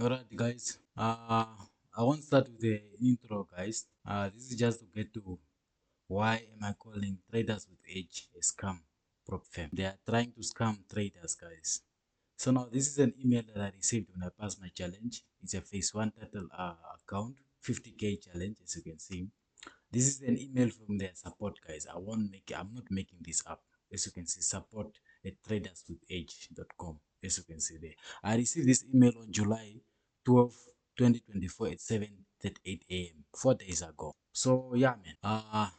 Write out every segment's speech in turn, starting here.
Alright, guys. I won't start with the intro, guys. This is just to get to why am I calling traders with age a scam prop firm. They are trying to scam traders, guys. So now this is an email that I received when I passed my challenge. It's a phase one title account, 50K challenge, as you can see. This is an email from their support, guys. I'm not making this up. As you can see, support at traderswithedge.com. As you can see there. I received this email on July 12, 2024 at 7:38 a.m. 4 days ago. So yeah, man.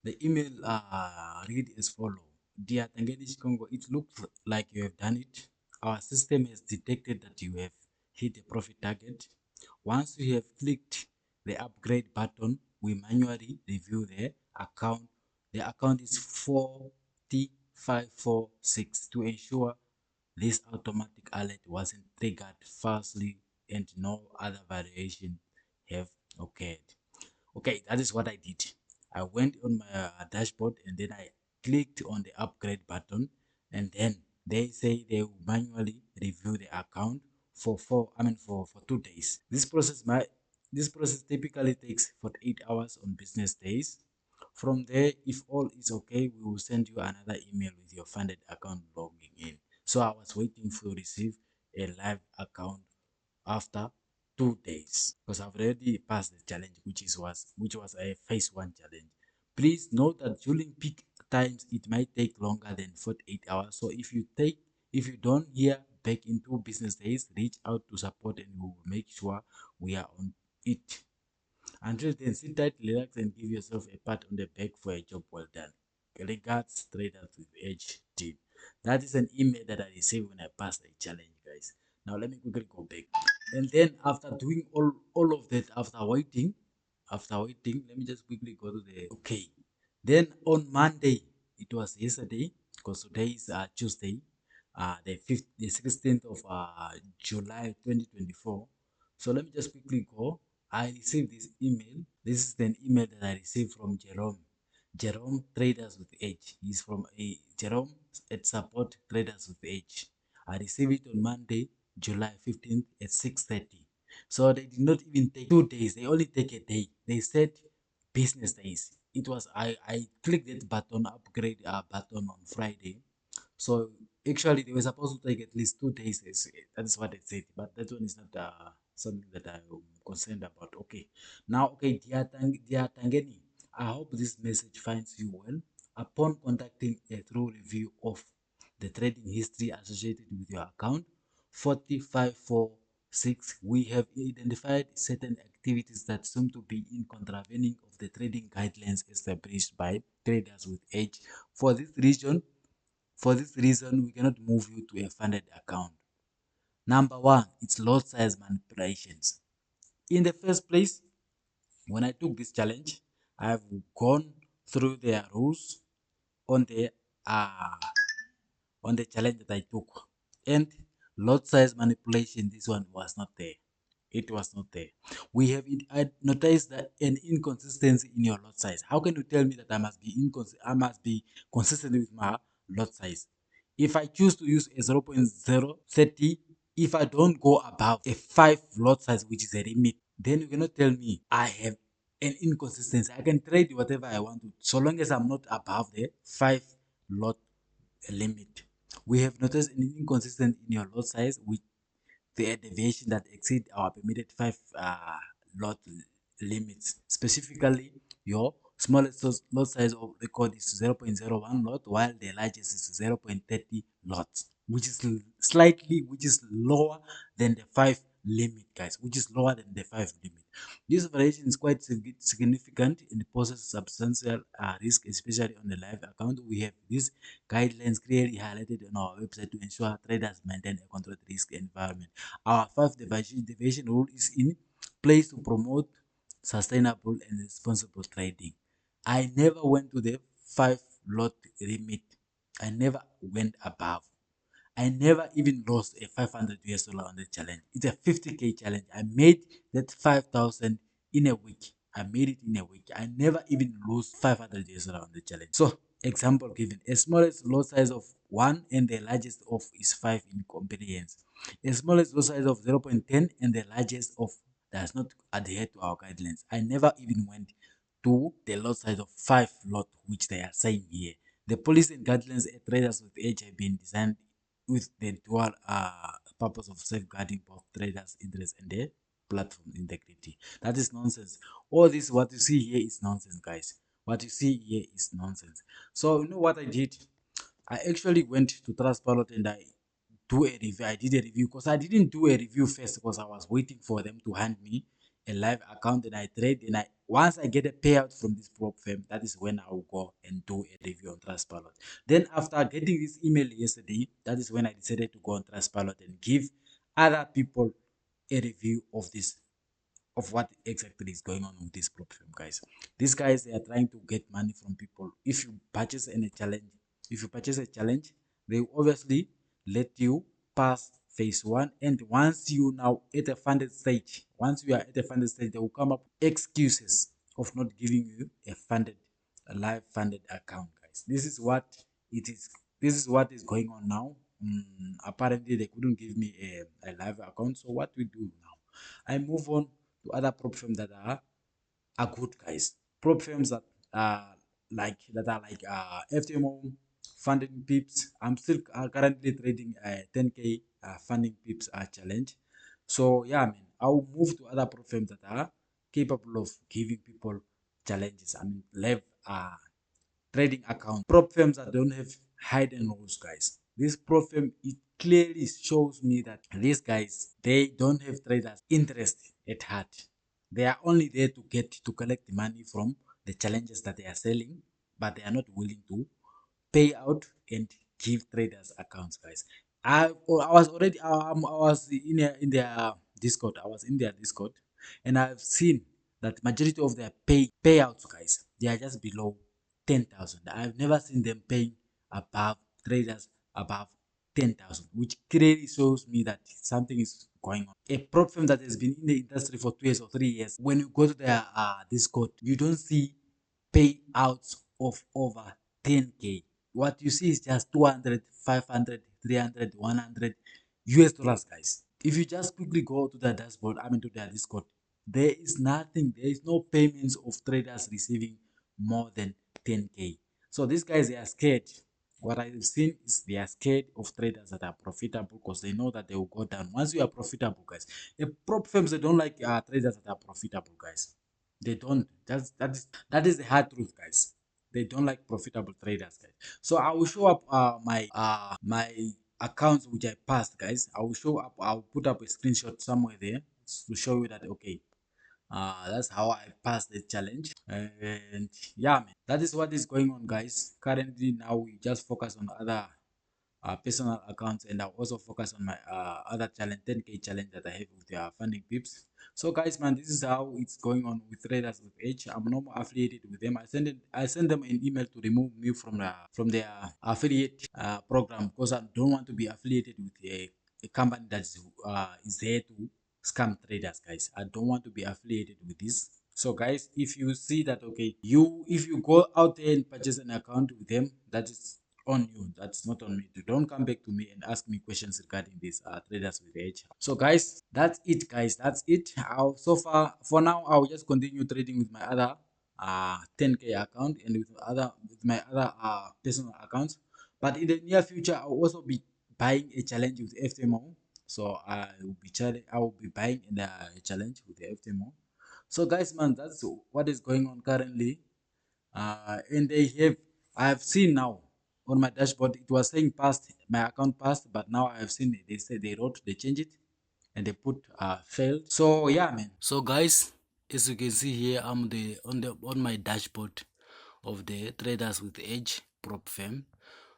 The email read as follow. Dear Tangenish Congo, it looks like you have done it. Our system has detected that you have hit a profit target. Once you have clicked the upgrade button, we manually review the account. The account is 40546 to ensure this automatic alert wasn't triggered falsely and no other variation have occurred. Okay, that is what I did. I went on my dashboard and then I clicked on the upgrade button, and then they say they will manually review the account for 2 days. This process typically takes 48 hours on business days. From there, if all is okay, we will send you another email with your funded account logging in. So I was waiting to receive a live account after 2 days because I've already passed the challenge, which was a phase one challenge. Please note that during peak times it might take longer than 48 hours. So if you don't hear back in 2 business days, reach out to support and we will make sure we are on it. Until then, sit tight, relax, and give yourself a pat on the back for a job well done. Regards, Traders with Edge team. That is an email that I received when I passed the challenge, guys. Now let me quickly go back. And then after doing all of that, after waiting, let me just quickly go to the okay. Then on Monday, it was yesterday, because today is Tuesday, the 16th of July 2024. So let me just quickly go. I received this email. This is an email that I received from Jerome. Jerome Traders with Edge. He's from a Jerome at Support Traders with Edge. I received it on Monday, July 15th at 6:30. So they did not even take 2 days. They only take a day. They said business days. It was I clicked that button, upgrade button on Friday. So actually, they were supposed to take at least 2 days. That is what they said. But that one is not something that I'm concerned about. Okay. Now, okay, dear Tangeni, I hope this message finds you well. Upon conducting a thorough review of the trading history associated with your account, 4546, we have identified certain activities that seem to be in contravening of the trading guidelines established by traders with age. For this reason, we cannot move you to a funded account. Number one, it's lot size manipulations. In the first place, when I took this challenge, I've gone through their rules on the uh, on the challenge that I took, and lot size manipulation. This one was not there. It was not there. We have I noticed that an inconsistency in your lot size. How can you tell me that I must be consistent with my lot size? If I choose to use a 0.030, if I don't go above a 5 lot size, which is a limit, then you cannot tell me I have an inconsistency. I can trade whatever I want to, so long as I'm not above the 5 lot limit. We have noticed an inconsistency in your lot size with the deviation that exceed our permitted 5 lot limits. Specifically, your smallest lot size of record is 0.01 lot, while the largest is 0.30 lots, which is lower than the 5 limit, guys, which is lower than the 5 limit. This variation is quite significant and poses substantial risk, especially on the live account. We have these guidelines clearly highlighted on our website to ensure traders maintain a controlled risk environment. Our 5 deviation rule is in place to promote sustainable and responsible trading. I never went to the 5 lot limit. I never went above. I never even lost a 500 US dollar on the challenge. It's a 50K challenge. I made that 5,000 in a week. I made it in a week. I never even lose 500 US dollar on the challenge. So, example given: a smallest lot size of 1 and the largest of is 5 in compliance. The smallest lot size of 0.10 and the largest of does not adhere to our guidelines. I never even went to the lot size of 5 lot, which they are saying here. The policy and guidelines at traders with age have been designed with the dual purpose of safeguarding both traders' interests and the platform integrity. That is nonsense. All this, what you see here, is nonsense, guys. What you see here is nonsense. So, you know what I did? I actually went to Trustpilot and I do a review. I did a review because I didn't do a review first because I was waiting for them to hand me a live account and I trade. And once I get a payout from this prop firm, that is when I will go and do a review on Trustpilot. Then after getting this email yesterday, that is when I decided to go on Trustpilot and give other people a review of this, of what exactly is going on with this platform, guys. These guys, they are trying to get money from people. If you purchase any challenge, if you purchase a challenge, they will obviously let you pass phase one. And once you now at a funded stage, once you are at a funded stage, they will come up with excuses of not giving you a live funded account, guys. This is what it is. This is what is going on now. Apparently, they couldn't give me a live account. So what we do now? I move on to other prop firms that are good, guys. Prop firms that are like FTMO funding pips. I'm still currently trading a 10k funding pips challenge. So yeah, man, I'll move to other prop firms that are capable of giving people challenges. I mean, live trading account. Prop firms that don't have hidden rules, guys. This prop firm, it clearly shows me that these guys, they don't have traders interest at heart. They are only there to collect money from the challenges that they are selling, but they are not willing to pay out and give traders accounts, guys. I was already I was in their Discord. I was in their Discord, and I've seen that majority of their payouts, guys, they are just below 10,000. I've never seen them paying above traders above 10,000, which clearly shows me that something is going on. A prop firm that has been in the industry for 2 years or 3 years, when you go to their Discord, you don't see payouts of over 10k. What you see is just 200, 500, 300, 100 US dollars, guys. If you just quickly go to the dashboard, I mean to their Discord, there is nothing, there is no payments of traders receiving more than 10k. So these guys, they are scared. What I've seen is they are scared of traders that are profitable because they know that they will go down. Once you are profitable, guys, the prop firms, they don't like traders that are profitable, guys. They don't. That is the hard truth, guys. They don't like profitable traders, guys. So I will show up my accounts which I passed, guys. I will show up. I'll put up a screenshot somewhere there to show you that okay. That's how I passed the challenge. And yeah, man, that is what is going on, guys. Currently, now we just focus on other personal accounts, and I'll also focus on my other challenge, 10k challenge that I have with the funding pips. So guys, man, this is how it's going on with traders with Edge. I'm no more affiliated with them. I send them an email to remove me from their affiliate program because I don't want to be affiliated with a company that is there to scam traders, guys. I don't want to be affiliated with this. So guys, if you see that okay, if you go out there and purchase an account with them, that is on you. That's not on me. Don't come back to me and ask me questions regarding this traders with edge. So guys, that's it, guys. That's it. So far, for now, I'll just continue trading with my other 10k account and with my other personal accounts. But in the near future, I'll also be buying a challenge with FTMO. So I will be buying a challenge with the FTMO. So guys, man, that's what is going on currently. And I've seen now on my dashboard, it was saying passed, my account passed, but now I've seen it. They said they changed it and they put failed. So yeah, man. So guys, as you can see here, I'm on my dashboard of the traders with edge prop firm.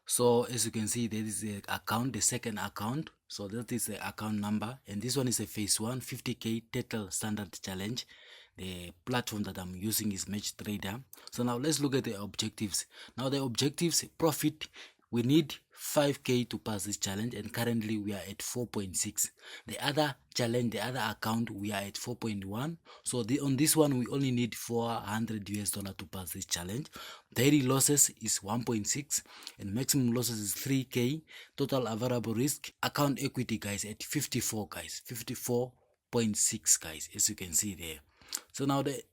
So as you can see, there is the account, the second account. So that is the account number, and this one is a phase one 50k total standard challenge. The platform that I'm using is Match Trader. So now let's look at the objectives. Now the objectives: profit. We need 5k to pass this challenge, and currently we are at 4.6. The other challenge, the other account, we are at 4.1. So on this one we only need 400 US dollar to pass this challenge. Daily losses is 1.6 and maximum losses is 3k. Total available risk, account equity guys, at 54 guys, 54.6 guys, as you can see there. So now the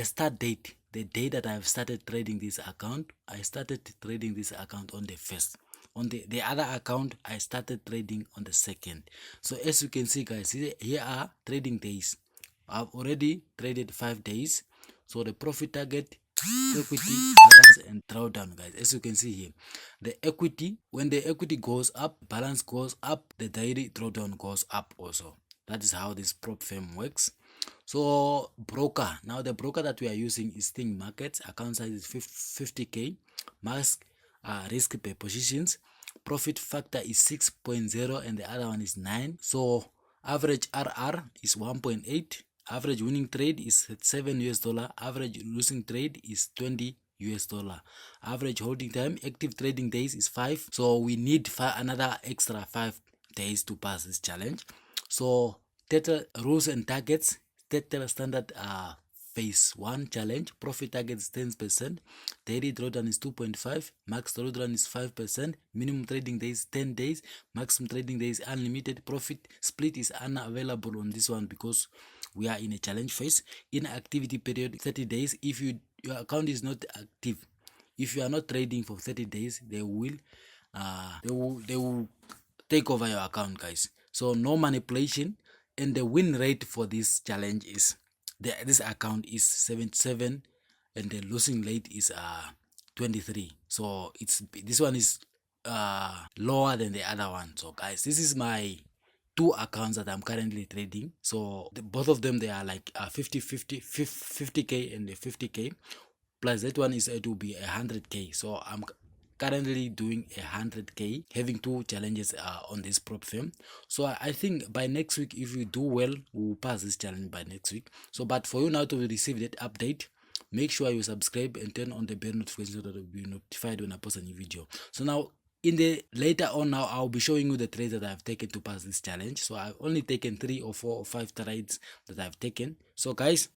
start date, the day that I've started trading this account, I started trading this account on the 1st. On the other account, I started trading on the 2nd. So as you can see guys, here are trading days. I've already traded 5 days. So the profit target, equity, balance, and drawdown guys, as you can see here, the equity, when the equity goes up, balance goes up, the daily drawdown goes up also. That is how this prop firm works. So broker, now the broker that we are using is Think Markets. Account size is 50k. Max risk per positions, profit factor is 6.0 and the other one is 9. So average RR is 1.8. Average winning trade is 7 US dollar. Average losing trade is 20 US dollar. Average holding time, active trading days is 5. So we need another extra 5 days to pass this challenge. So Tether rules and targets. Tether standard phase 1 challenge, profit target is 10%, daily drawdown is 2.5, max drawdown is 5%, minimum trading days 10 days, maximum trading days unlimited. Profit split is unavailable on this one because we are in a challenge phase. Inactivity period 30 days. If your account is not active, if you are not trading for 30 days, they will take over your account guys. So no manipulation, and the win rate for this challenge is this account is 77 and the losing rate is 23. So this one is lower than the other one. So guys, this is my 2 accounts that I'm currently trading. So both of them, they are like 50k and 50k, plus that one is it will be 100k. So I'm currently doing 100k, having 2 challenges on this prop firm. So I think by next week, if we do well, we'll pass this challenge by next week. So but for you now to receive that update, make sure you subscribe and turn on the bell notification so that you'll be notified when I post a new video. So now later on, now I'll be showing you the trades that I've taken to pass this challenge. So I've only taken 3 or 4 or 5 trades that I've taken. So guys,